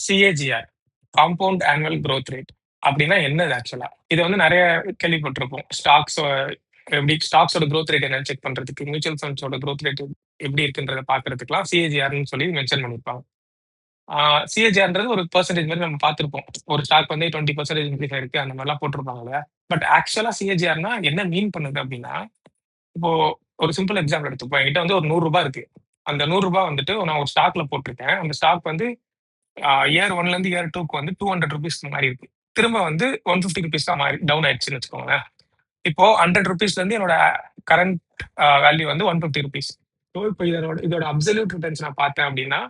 CAGR compound annual growth rate அப்படின்னா என்னது ஆக்சுவலா? இது வந்து நெறைய கேள்விப்பட்டிருப்போம். எப்படி ஸ்டாக்ஸோட growth ரேட் என்னன்னு செக் பண்றதுக்கு, மியூச்சுவல் ஃபண்ட்ஸோட growth ரேட் எப்படி இருக்குன்றத பார்க்கறதுக்குலாம் சிஏஜிஆர்ன்னு சொல்லி மென்ஷன் பண்ணியிருப்பாங்க. ஆ சிஏஜிஆர்ன்றது ஒரு பெர்சன்டேஜ் மாரி நம்ம பார்த்திருப்போம். ஒரு ஸ்டாக் வந்து 20% இன்கிரீஸ் ஆயிருக்கு அந்த மாரிலாம் போட்டிருப்பாங்கல்ல. பட் ஆக்சுவலா சிஏஜிஆர்ன்னா என்ன மீன் பண்ணுது அப்படின்னா, இப்போ ஒரு சிம்பிள் எக்ஸாம்பிள் எடுத்துப்போம். என்கிட்ட வந்து ஒரு ரூ. 100 இருக்கு. அந்த ரூ. 100 வந்துட்டு நான் ஒரு ஸ்டாக்ல போட்டிருக்கேன். அந்த ஸ்டாக் வந்து இயர் 1லேருந்து இயர் 2க்கு வந்து ₹200 மாறி இருக்கு. திரும்ப வந்து ₹150 தான் மாறி டவுன் ஆயிடுச்சுன்னு வச்சுக்கோங்களேன். இப்போ ₹100லேருந்து என்னோட கரண்ட் வேல்யூ வந்து ₹150. ஸோ இப்போ இதோட அப்சல்யூட் ரிட்டர்ன்ஸ் நான் பார்த்தேன் அப்படின்னா,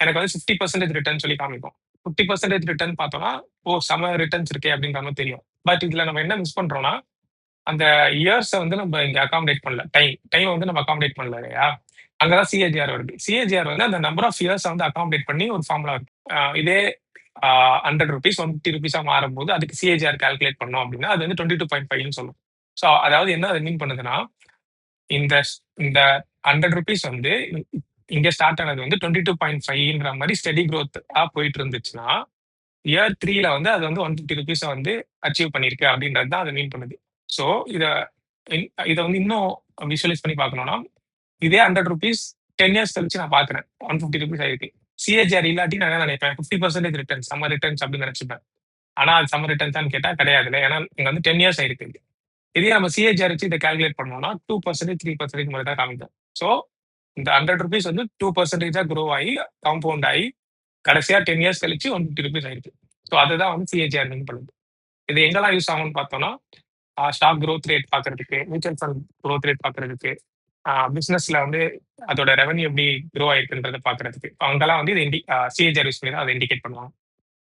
எனக்கு வந்து 50% ரிட்டர்ன் சொல்லி காமிக்கும். 50% ரிட்டர்ன் பார்த்தோம்னா, செம ரிட்டர்ன்ஸ் இருக்கே அப்படின்ற மாரி தெரியும். பட் இதுல நம்ம என்ன மிஸ் பண்றோம்னா, அந்த இயர்ஸ வந்து நம்ம இங்க அக்காமடேட் பண்ணல. டைம வந்து நம்ம அக்காமடேட் பண்ணல இல்லையா? அங்க தான் சிஏஜிஆர் வருது. சிஏஜிஆர் வந்து அந்த நம்பர் ஆஃப் இயர்ஸ வந்து அக்காமடேட் பண்ணி ஒரு ஃபார்முலா இருக்கு. இதே ₹100 ₹150 மாறும்போது அதுக்கு சிஏஜிஆர் கால்குலேட் பண்ணோம் அப்படின்னா, அது வந்து 22.5ன்னு சொல்லும். ஸோ அதாவது என்ன அது மீன் பண்ணுதுன்னா, இந்த இந்த ₹100 வந்து இங்க ஸ்டார்ட் ஆனது வந்து 22.5ன்ற மாரி ஸ்டெடி குரோத்தா போயிட்டு இருந்துச்சுன்னா, இயர் 3ல வந்து அது வந்து ₹150 வந்து அச்சீவ் பண்ணியிருக்கு அப்படின்றது தான் அது மீன் பண்ணுது. ஸோ இத இத வந்து இன்னும் விஷுவலைஸ் பண்ணி பார்க்கணும்னா, இதே ₹100 10 இயர்ஸ் கழிச்சு நான் பார்க்குறேன். ₹150 ஆயிருக்கு. சிஏஜிஆர் இல்லாட்டி நான் என்ன நினைப்பேன், 50% ரிட்டர்ன்ஸ் சம்மர் ரிட்டர்ன்ஸ் அப்படின்னு நினைச்சுப்பேன். ஆனா அது சம்மர் ரிட்டர்ன்ஸான்னு கேட்டா கிடையாதுல்ல. ஏன்னா இங்க வந்து 10 இயர்ஸ் ஆயிருக்கு. இதே நம்ம சிஏஜிஆர் வச்சு இத கால்குலேட் பண்ணோம்னா 2% 3% மாரி தான் காமிக்கும். ஸோ இந்த ₹100 வந்து 2%ஆ குரோ ஆயி, காம்பவுண்ட் ஆயி, கடைசியா 10 இயர்ஸ் கழிச்சு ₹150 ஆயிருக்கு. ஸோ அதுதான் வந்து சிஏஜிஆர் மீன் பண்ணுது. இது எங்கெல்லாம் யூஸ் ஆகும்னு பார்த்தோம்னா, ஸ்டாக் குரோத் ரேட் பார்க்கறதுக்கு, மியூச்சுவல் ஃபண்ட் குரோத் ரேட் பார்க்கறதுக்கு, பிசினஸ்ல வந்து அதோட ரெவென்யூ எப்படி குரோ ஆயிருக்குன்றத பார்க்கறதுக்கு. அங்கெல்லாம் வந்து இது சிஏஜிஆர் யூஸ் பண்ணி தான் அத இண்டிகேட் பண்ணுவாங்க.